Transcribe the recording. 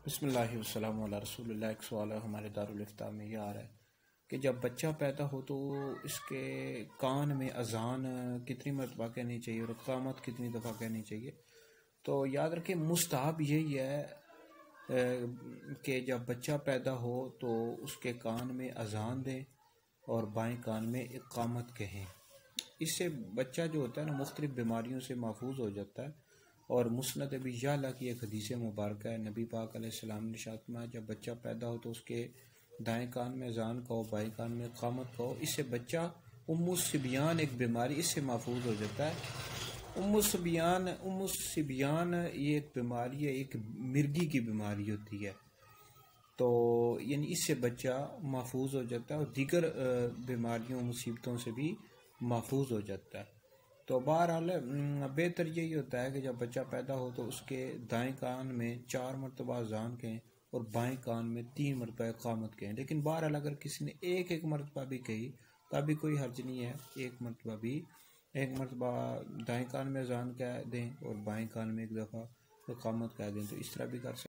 बिस्मिल्लाहि वस्सलामु अला रसूलिल्लाह। एक सवाल है हमारे दारुल इफ्ता में, ये आ रहा है कि जब बच्चा पैदा हो तो इसके कान में अजान कितनी मरतबा कहनी चाहिए और इक़ामत कितनी दफ़ा कहनी चाहिए। तो याद रखें, मुस्ताहब यही है कि जब बच्चा पैदा हो तो उसके कान में अजान दें और बाएं कान में इक़ामत कहें। इससे बच्चा जो होता है ना, मुख्तलिफ़ बीमारियों से महफूज हो जाता है। और मुस्नद अबी यअला की एक हदीस मुबारक है, नबी पाक अलैहिस्सलाम ने इरशाद फरमाया, जब बच्चा पैदा हो तो उसके दाएं कान में अजान कहो, बाएं कान में इक़ामत कहो। इससे बच्चा उम्मुस सिबियान, एक बीमारी, इससे महफूज हो जाता है। उम्मुस सिबियान ये एक बीमारी है, एक मिर्गी की बीमारी होती है। तो यानी इससे बच्चा महफूज हो जाता है और दीगर बीमारियों मुसीबतों से भी महफूज हो जाता है। तो बहरहाल बेहतर यही होता है कि जब बच्चा पैदा हो तो उसके दाएं कान में 4 मरतबा अजान कहें और बाएं कान में 3 मरतबा इक़ामत कहें। लेकिन बहरहाल अगर किसी ने एक मरतबा भी कही तभी कोई हर्ज नहीं है। एक मरतबा दाएं कान में अजान कह दें और बाएं कान में एक दफ़ा इक़ामत कह दें, तो इस तरह भी कर सकते।